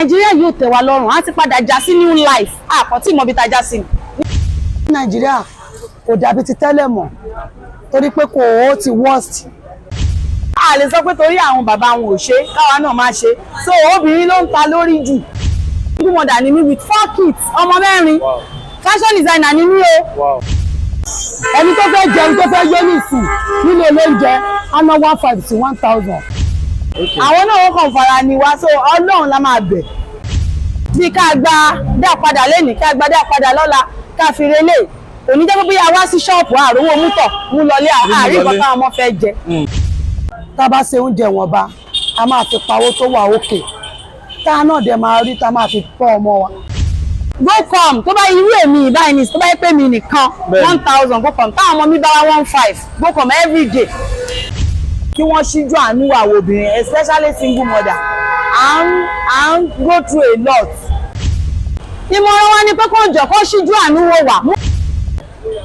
Nàìjíríà yóò tẹ́ wa lọ́rùn, á ti padà já sí new life. Àkọ́tí ìmọ̀ bí ta já sí. Nàìjíríà kò dàbí ti tẹ́lẹ̀ mọ́ torí pé kò ó ti worst. A lè sọ pé torí àwọn bàbá wọn ò ṣe, káwa náà máa ṣe. So obìnrin ló ń ta lórí jù. Single mother ni mí with 4 kids, ọmọ 4. Fashion designer ni mí o. Ẹni tó fẹ́ jẹun tó fẹ́ yé nìsín nílé olóúnjẹ á ná 1,500 sí 1,000. Àwọn náà wọ́n kàn fara ni wá, so Ọlọ́run la máa bẹ̀. Bí ká gba dá padà lẹ́nìí, ká gba dá padà lọ́la, ká fi relé. Òní jẹ́ pé bóyá wá sí ṣọ́ọ̀pù àrówó mútọ̀ mú lọlé àárí nǹkan táwọn ọmọ fẹ́ jẹ. Tá a bá ṣe oúnjẹ wọ̀nba a máa fi pawó tó wà òkè tá a náà dẹ̀ máa rí tá a máa fi tọ́ ọmọ wa. GoCom tó bá irú èmi ìbáyìí ní tó bá yẹ pé mi nìkan 1,000 GoCom táwọn ọmọ mi bá wá 15 GoCom everyday. Kí wọ́n ṣíjú àánú wà wo obìnrin especially single mother and go through a lot. Ìmọ̀ràn wa ni pé kó jọ kó ṣíjú àánú wò wá.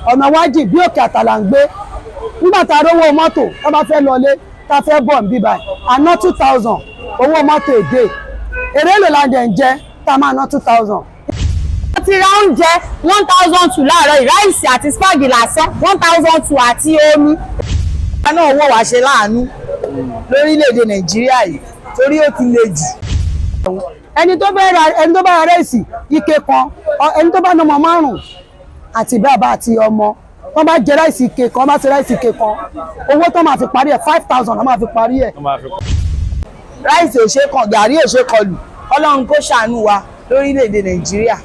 Ọ̀nà wájì bí òkè àtàlà ń gbé nígbà tá a rówó mọ́tò tá a bá fẹ́ lọlé tá a fẹ́ bọ̀ ń bíbá àná 2,000 owó mọ́tò èdè èrè èlò láǹdẹ̀ ń jẹ́ tá a máa ná 2,000. Wọ́n ti ra oúnjẹ 1,200 láàárọ̀ ìráìsì àti spáàgì lásán 1,200 àti omi. Ìgbà náà owó wa ṣe láàánú lórílẹ̀‐èdè Nàìjíríà yìí torí ó ti le jù. Ẹni tó bá ra ráìsì ike kan ẹni tó bá ná ọmọ 5 àti bàbá àti ọmọ wọ́n bá jẹ ráìsì ike kan wọ́n bá ṣe ráìsì ike kan owó tó máa fi parí ẹ̀ 5,000 wọ́n máa fi parí ẹ̀. Ráìsì ò ṣe kan gàrí ò ṣe kọlù Ọlọ́run kó ṣàánú wa lórílẹ̀‐èdè Nàìjíríà.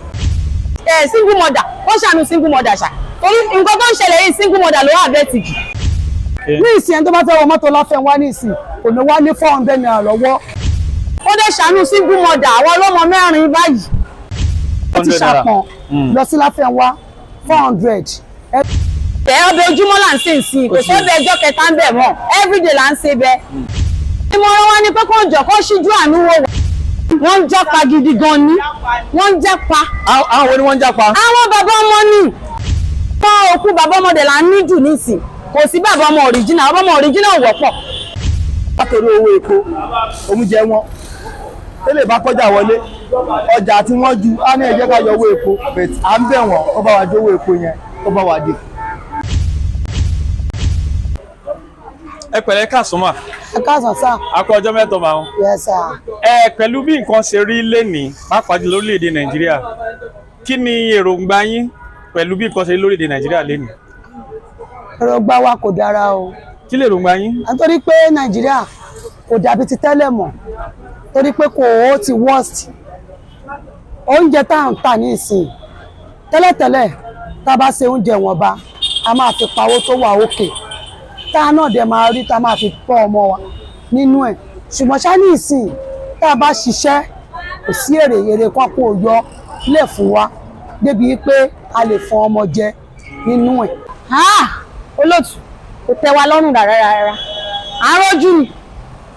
Single mother ó ṣàánú single mother ṣá torí nǹkan tó ń ṣẹlẹ̀ yìí single mother ló wà bẹ́ẹ̀ tì jù. Ní ìsìn ẹni tó bá fẹ́ wọ mọ́tò láfẹ́ wá ní ìsìn kò ní wá ní 400 naira lọ́wọ́. Ó dé ṣàánú single mother àwọn ọlọ́mọ 4 báyìí. Ó ti ṣàpọ̀n lọ sí láfẹ́ wá 400. Ọbẹ̀ ojúmọ́ là ń ṣe ìsìn kò sọ́bẹ̀ ẹjọ́ kẹta ń bẹ̀ mọ́ everyday là ń ṣe bẹ́ẹ̀. Ìmọ̀ràn wa ni pé kó jọ kó ṣíjú àánú wò wá. Wọ́n ń jápa gidi gan ni wọ́n ń jápa. Àwọn wo ni wọ́n ń jápa? Àwọn bàbá ọmọ ni. Wọ́n òkú bàbá ọmọdé là ń ní jù nísìn kò sí bàbá ọmọ original bàbá ọmọ original wọ́pọ̀. Látòrí owó epo oúnjẹ wọn tẹ́lẹ̀ bá kọjá wọlé ọjà tí wọ́n ju á ní ẹ jẹ́ ká yọ owó epo but à ń bẹ̀ wọ́n ó bá wa dé owó epo yẹn ó bá wa dé. Ẹ pẹ̀lẹ́ káàsùnmà. Ẹ káàsán sá. A kú ọjọ́ mẹ́tọ̀ máa ń. Yes sir. Pẹ̀lú bí nǹkan ṣe rí lénìí pàápàá jù lórílẹ̀‐èdè Nàìjíríà kí ni èròǹgbà yín pẹ̀lú bí nǹkan ṣe rí lórílẹ̀‐èdè Nàìjíríà lénìí? Èròǹgbà wa kò dára o. Kí lè èròǹgbà yín? Nítorí pé Nàìjíríà kò dàbí ti tẹ́lẹ̀ mọ́ torí pé kò ó ti worst. Oúnjẹ tá à ń tà ní ìsìn tẹ́lẹ̀tẹ́lẹ̀ tá a bá ṣe oúnjẹ wọ̀nba a máa fi pawó tó wà òkè tá a náà dẹ̀ máa rí tá a máa fi tọ́ ọmọ wa nínú ẹ̀ ṣùgbọ́n ṣá ní ìsìn tá a bá ṣiṣẹ́ kò sí èrè kan kó yọ lè fún wa débi pé a lè fún ọmọ jẹ nínú ẹ̀. Olóòtú kò tẹ́ wa lọ́rùn rárá àròjù ni.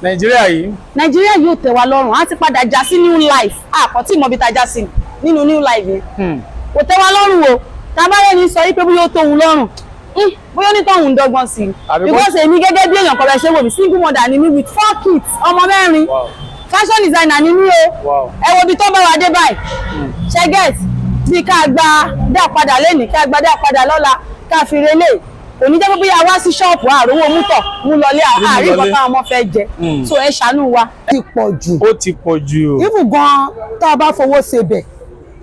Nàìjíríà yóò tẹ́ wa lọ́rùn á ti padà já sí new life àkọ́tí ìmọ̀ bí ta já sí nínú new life yẹn kò tẹ́ wa lọ́rùn o tábàárẹ̀ ní sọ yí pé bóyá ó tóun lọ́rùn bóyá ó ní tóun dọ́gbọ́n sí i because èmi gẹ́gẹ́ bí èèyàn kọ̀ọ̀rẹ́ ṣe wò mí single mother ni mí with 4 kids ọmọ 4 fashion designer ni mí o ẹ wo ibi tó bá wa dé báyìí ṣẹ́gẹ̀t bí ká gba dá padà lẹ́nìí ká gba dá padà lọ́la ká fi relé òní jẹ́ pé bóyá wá sí ṣọ́ọ̀pù àrówó mútọ̀ mú lọlé àárí nǹkan táwọn ọmọ fẹ́ jẹ so ẹ ṣàánú wa. Ó ti pọ̀ jù. Even gan tá a bá fowó sebẹ̀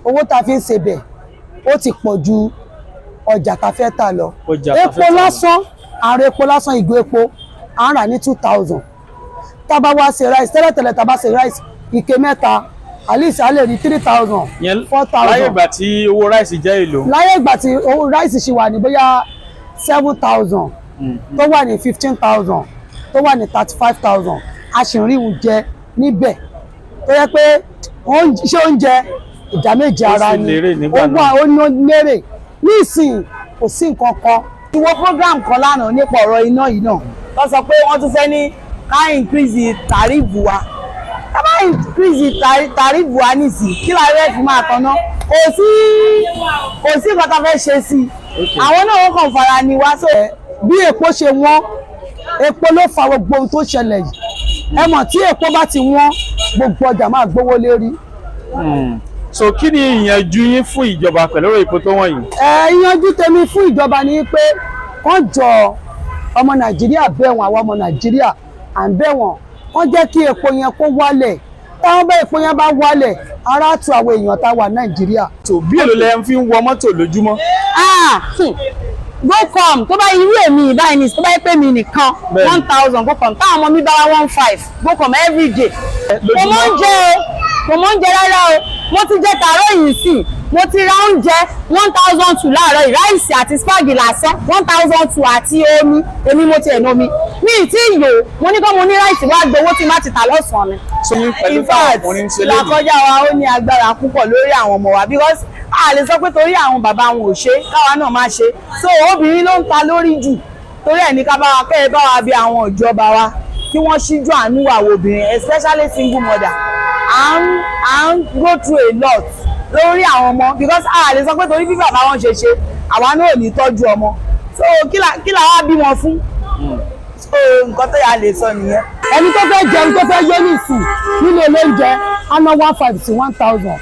owó tá a fi ń sebẹ̀ ó ti pọ̀ ju ọjà tá a fẹ́ tà lọ. Epo lásán àrùn epo lásán ìgò epo à ń rà ní 2,000 tá a bá wá ṣe rice tẹ́lẹ̀tẹ́lẹ̀ tá a bá ṣe rice ike mẹ́ta at least a lè rí 3,000 4,000. Láyé ìgbà tí owó rice jẹ́ èlò. Láyé ìgbà tí owó rice ṣì wà ní bóyá 7,000 tó wà ní 15,000 tó wà ní 35,000 a sì ń rí oúnjẹ níbẹ̀ tó yẹ pé ṣé oúnjẹ ìdá méje ara ni ó lérè ní ìsìn kò sí nǹkan kan. Ìwọ program kan lánàá nípa ọ̀rọ̀ iná yìí náà wọ́n sọ pé wọ́n tún fẹ́ ní ká increase tàrífù wa ká bá increase tàrífù wa nísìnyí kí la rẹ́ fi máa tanná kò sí nǹkan tá a fẹ́ ṣe sí i àwọn náà wọ́n kàn fara ni wá. Bí epo ṣe wọ́n epo ló fa gbogbo ohun tó ṣẹlẹ̀ yìí ẹ mọ̀ tí epo bá ti wọ́n gbogbo ọjà máa gbówó lérí So kí ni ìyànjú yín fún ìjọba pẹ̀lú ọ̀rọ̀ epo tó wọ́n yìí? Ìyànjú tèmi fún ìjọba ni pé kán jọ ọmọ Nàìjíríà bẹ̀ wọ́n, àwọn ọmọ Nàìjíríà à ń bẹ̀ wọ́n, kán jẹ́ kí epo yẹn kó wálẹ̀. Táwọn bá epo yẹn bá wálẹ̀, ara tu àwọn èèyàn tá wà Nàìjíríà. So bí èlò lẹ ń fi ń wọ mọ́tò lójúmọ́? GoCom tó bá irú èmi ìbáyìí ní tó bá yẹ pé mi nìkan 1000 GoCom táwọn ọmọ mi bá wá 15 GoCom everyday. Mo mọ̀ ń jẹ rárá o, mo ti jẹ tààrọ̀ yìí sí, mo ti ra oúnjẹ 1002 láàárọ̀ ìráìsì àti spagi lásán 1002 àti omi, èmi mo ti ẹ̀ nómi. Mi ì tí ì yò, mo ní kọ́ mo ní ráìsì wá gbowó tí má ti tà lọ́sàn-án mi. In fact, làkọjá wa ó ní agbára púpọ̀ lórí àwọn ọmọ wa because a lè sọ pé torí àwọn bàbá wọn ò ṣe káwa náà má ṣe, so obìnrin ló ń ta lórí jù, torí ẹ̀ ní ká bá wa kẹ́ ẹ bá wa bí àwọn ìjọba wa kí wọ́n ṣíjú àánú àwọn obìnrin especially single mother. À ń go through a lot lórí àwọn ọmọ because a lè sọ pé torí bí bàbá wọn ṣe ṣe àwa náà ò ní tọ́jú ọmọ, so kí la wá bí wọn fún, so nǹkan tó yà lè sọ nìyẹn. Ẹni tó fẹ́ jẹun tó fẹ́ yé nìsín nílé olóúnjẹ á ná 1500 sí 1000.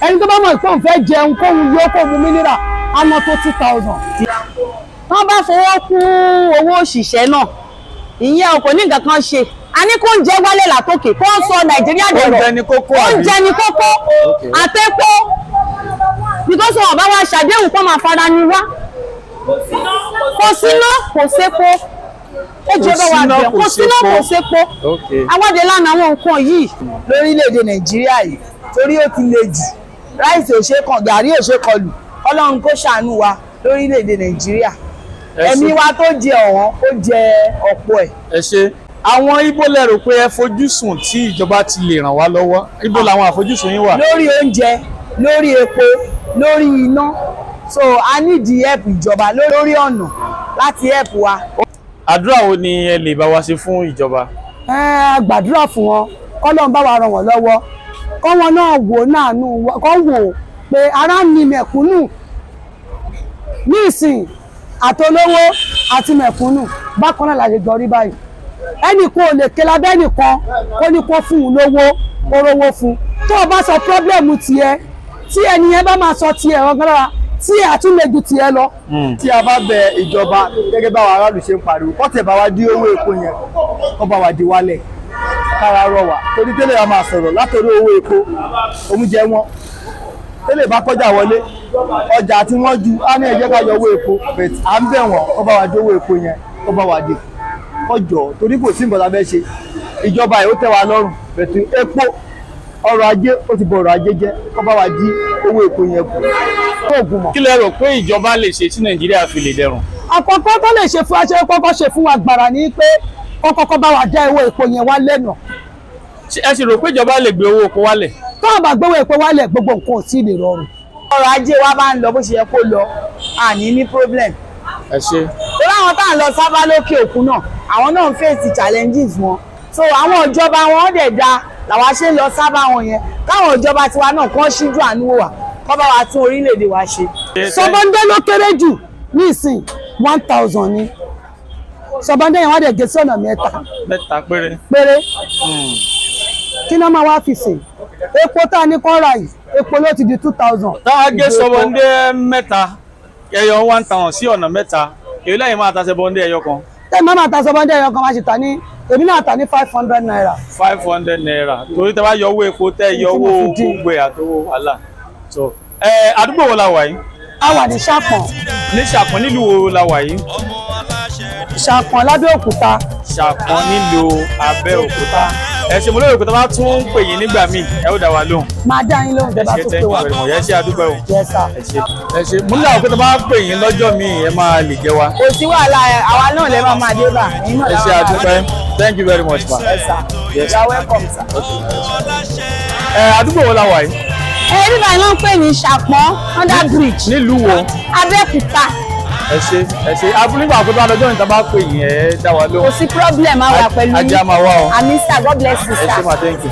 Ẹni tó bá mọ̀ pé òun fẹ́ jẹun kóhun yó kó mu mineral á ná tó 2000. Wọ́n bá fọwọ́ kún owó òṣìṣẹ́ náà, ìyẹn kò ní nǹkan kan ṣe. A ní kó ń jẹ wálé látòkè kó ń sọ Nàìjíríà dọ̀rọ̀. Oúnjẹ ni kókó àbí? Oúnjẹ ni kókó àtẹ́pọ̀ because wọn bá wa ṣàdéhùn kó máa fara ni wá. Kò síná kò sépo. Ẹjọ́ bá wa bẹ̀ kò síná kò sépo. Awádìí lánàá àwọn nǹkan yìí lórílẹ̀‐èdè Nàìjíríà yìí torí ó ti le jù. Ráìsì ò ṣe kàn, gàrí ò ṣe kọlù. Ọlọ́run kó ṣàánú wa lórílẹ̀‐èdè Nàìjíríà. Ẹ̀mí wa tó jẹ ọ̀wọ́n ó jẹ ọ̀pọ̀ ẹ̀. Ẹ ṣé. Àwọn ibo lẹ rò pé ẹ fojúsùn tí ìjọba ti lè ràn wá lọ́wọ́? Ibo làwọn àfojúsùn yín wà? Lórí oúnjẹ, lórí epo, lórí iná, so a nídìí help ìjọba lórí ọ̀nà láti help wa. Àdúrà wo ni ẹ lè bá wa ṣe fún ìjọba? Gbàdúrà fún wọn k'Ọlọ́run bá wa ràn wọ́n lọ́wọ́, kọ́ wọn náà wò náànú kọ́ wò pé ara ní mẹ̀kúnnù ní ìsìn àtolówó àti mẹ̀kúnnù bákan náà la lè jọ rí báyìí. Ẹnì kan ò lè ké lábẹ́ nìkan kó ní kó fún un lówó kó rówó fún un. Tó o bá sọ pírọ́blẹ̀mù tiẹ̀ tí ẹni yẹn bá máa sọ tiẹ̀ ọ̀gá tí ẹ̀ àtúnlẹ̀ ju tiẹ̀ lọ. Tí a bá bẹ ìjọba gẹ́gẹ́ báwa aráàlú ṣe ń pariwo kó tẹ̀ bá wa dí owó epo yẹn kó bá wa di wálẹ̀ kára rọ̀ wá torí tẹ́lẹ̀ a máa sọ̀rọ̀ látọ̀rí owó epo oúnjẹ wọn tẹ́lẹ̀ bá kọjá wọlé ọjà tí wọ́n ju á ní ẹ jẹ́ ká yọ owó epo but à ń bẹ̀ wọ́n kó bá wa dí owó epo yẹn kó bá wa dí ọjọ́ torí kò sí nǹkan tá a fẹ́ ṣe ìjọba yìí ó tẹ́ wa lọ́rùn bẹ̀tù epo ọrọ̀ ajé ó ti bọ̀ ọrọ̀ ajé jẹ́ kó bá wa dí owó epo yẹn kù. Kí lẹ rò pé ìjọba lè ṣe tí Nàìjíríà fi lè dẹrùn? Àkọ́kọ́ tó lè ṣe fún wa ṣe kọ́kọ́ ṣe fún wa gbàrà ní pé kọ́kọ́ bá wa dá owó epo yẹn wálẹ̀ náà. Ẹ sì rò pé ìjọba lè gbé owó epo wálẹ̀? Tó o bá gbé owó epo wálẹ̀ gbogbo nǹkan ò tí ì lè rọrùn. Ọrọ̀ ajé wa bá ń lọ bó ṣe yẹ kó lọ, àní ní problem. Ẹ ṣé. Torí àwọn tá à ń lọ sábà lókè òkun náà, àwọn náà ń face challenges wọn. So àwọn ìjọba wọn dẹ̀ da làwa ṣe ń lọ sábà wọn yẹn. Káwọn ìjọba tiwa náà kàn ṣíjú àánú wò wá, kó bá wa tún orílẹ̀-èdè wa ṣe. Sọ́bọ́ndé ló kéré jù ní ìsìn 1000 ni. Sọ́bọ́ndé yẹn wá dẹ̀ gé sí ọ̀nà mẹ́ta péré. Kí náà máa wá fi sè? Epo tá a ní kọ́ ra yìí, epo ló ti di 2000. Táwa gé Sọ́bọ́ndé mẹ́ta ẹyọ 1000 sí ọ̀nà mẹ́ta, èyí lẹ́yìn máa ta Sọ́bọ́ndé ẹyọ kan. Tẹ́lẹ̀ máa ta Sọ́bọ́ndé ẹyọ kan máa ṣe ta ní èmi náà ta ní 500 naira. 500 naira torí tẹ́ bá yọ owó epo tẹ́ yọ owó gbogbo àtowó wàhálà. So àdúgbò wo la wà yìí? A wà ní Ṣàpọ̀n. Ní Ṣàpọ̀n nílùú wo la wà yìí? Ṣàpọ̀n l'Abẹ́òkúta. Ṣàpọ̀n nílùú Abẹ́òkúta. Ẹ ṣé mo lérò pé tó bá tún pè yín nígbà míì ẹ ó dá wa lóhùn. Máa dá yín lóhùn tẹ́ bá tún pè wá. Ẹ ṣé àdúgbò o. Yes sir. Ẹ ṣé mo nílò pé tó bá pè yín lọ́jọ́ míì ẹ máa lè jẹ wa. Kò sí wàhálà àwa náà lè máa dé bá. Ẹ ṣé àdúpẹ́. Thank you very much ma. Yes sir. Yes. You are welcome sir. Àdúgbò wo la wà yìí? Ẹbí báyìí wọ́n ń pè ní Ṣàpọ̀n under bridge. Nílùú wo? Abẹ́òkúta. Ẹ ṣé abúlé nígbà tó bá lọ́jọ́ ìta bá pè yín ẹ dá wa lóhùn. Kò sí problem àwa pẹ̀lú yín. Ajá máa wá o. Àmì sir, God bless you sir. Ẹ ṣé ma, thank you.